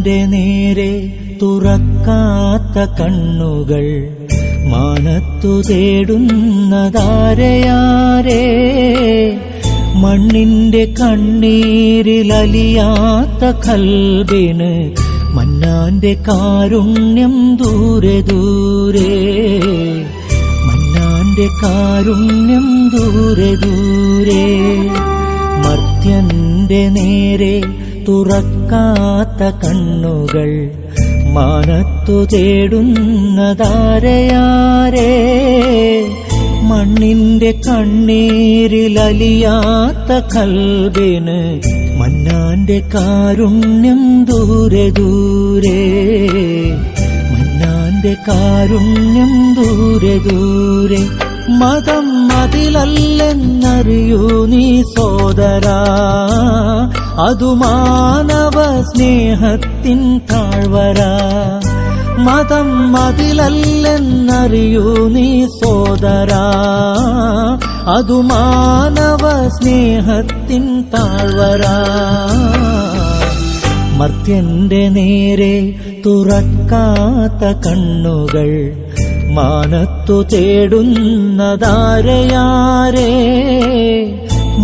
മർത്യന്റെ നേരെ തുറക്കാത്ത കണ്ണുകൾ മാനത്തു തേടുന്നതാരയാരേ. മണ്ണിന്റെ കണ്ണീരിലലിയാത്ത കൽബിന് മന്നാന്റെ കാരുണ്യം ദൂരെ ദൂരെ. മന്നാന്റെ കാരുണ്യം ദൂരെ ദൂരെ. മർത്യന്റെ നേരെ തുറക്കാത്ത കണ്ണുകൾ മാനത്തു തേടുന്നതാരയാരേ. മണ്ണിന്റെ കണ്ണീരിലലിയാത്ത കൽബിന് മന്നാന്റെ കാരുണ്യം ദൂരെ ദൂരെ. മന്നാന്റെ കാരുണ്യം ദൂരെ ദൂരെ. മതം അതിലല്ലെന്നറിയൂ നീ സോദരാ, അതു മാനവ സ്നേഹത്തിൻ താഴ്വര. മതം അതിലല്ലെന്നറിയൂ നീ സോദരാ, അതു മാനവ സ്നേഹത്തിൻ താഴ്വര. മർത്യന്റെ നേരെ തുറക്കാത്ത കണ്ണുകൾ മാനത്തു തേടുന്നതാരയാരേ.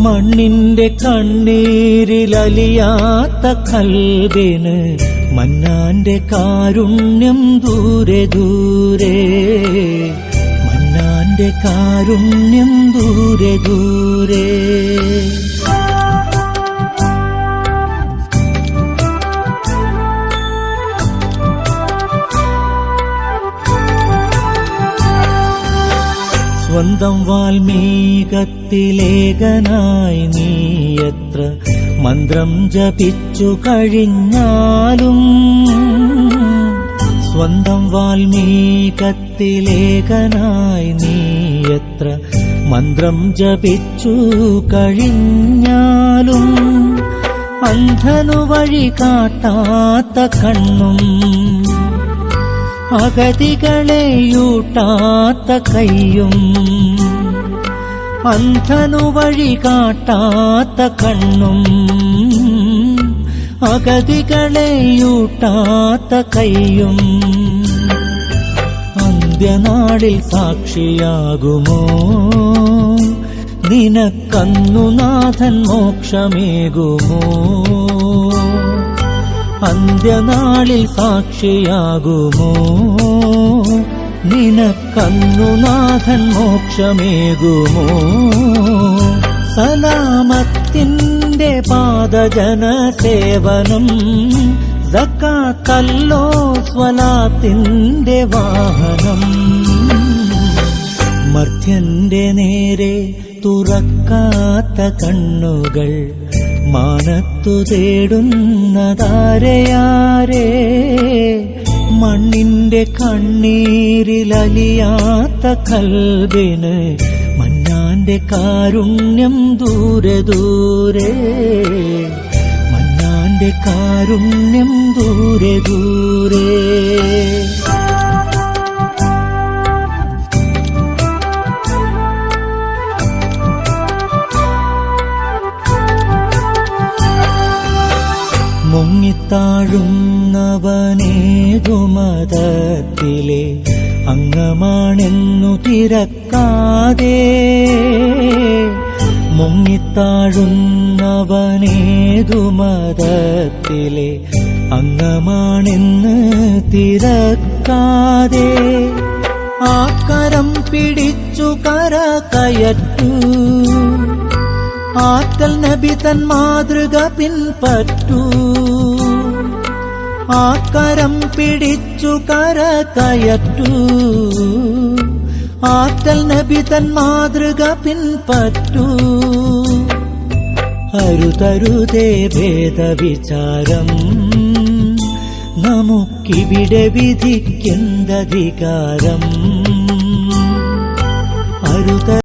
മണ്ണിന്റെ കണ്ണീരിലലിയാത്ത കൽബിന് മന്നാന്റെ കാരുണ്യം ദൂരെ ദൂരെ. മന്നാന്റെ കാരുണ്യം ദൂരെ ദൂരെ. സ്വന്തം വാൽമീകത്തിലേകനായി നീ എത്ര മന്ത്രം ജപിച്ചു കഴിഞ്ഞാലും, സ്വന്തം വാൽമീകത്തിലേകനായി നീ എത്ര മന്ത്രം ജപിച്ചു കഴിഞ്ഞാലും, അന്ധനു വഴി കാട്ടാത്ത കണ്ണും അഗതികളെയൂട്ടാത്ത കൈയും, അന്ധനു വഴി കാട്ടാത്ത കണ്ണും അഗതികളെയൂട്ടാത്ത കൈയും, അന്ത്യനാളിൽ സാക്ഷിയാകുമോ നിനക്കന്നു നാഥൻ മോക്ഷമേകുമോ? അന്ത്യനാളിൽ സാക്ഷിയാകുമോ നിനക്കന്നു നാഥൻ മോക്ഷമേകുമോ? സലാമത്തിന്റെ പാദജന സേവനം സക്കാത്തല്ലോ സ്വലാത്തിന്റെ വാഹനം. മർത്യന്റെ നേരെ തുറക്കാത്ത കണ്ണുകൾ മാനത്തു തേടുന്നതാരയാരേ. മണ്ണിന്റെ കണ്ണീരിലലിയാത്ത കൽബിന് മന്നാന്റെ കാരുണ്യം ദൂരെ ദൂരെ. മന്നാന്റെ കാരുണ്യം ദൂരെ ദൂരെ. മുങ്ങിത്താഴുന്നവനേതു മതത്തിലെ അംഗമാണെന്നു തിരക്കാതെ, മുങ്ങിത്താഴുന്നവനേതു മതത്തിലെ അംഗമാണെന്ന് തിരക്കാതെ, ആ കരം പിടിച്ചു കര കയറ്റൂ, ആറ്റൽ നബി തൻ മാതൃക പിൻപറ്റൂ. ആ കരം പിടിച്ചു കര കയറ്റൂ, ആറ്റൽ നബി തൻ മാതൃക പിൻപറ്റൂ. അരുതരുതേ ഭേദവിചാരം, നമുക്കിവിടെ വിധിക്കെന്തധികാരം? അരുത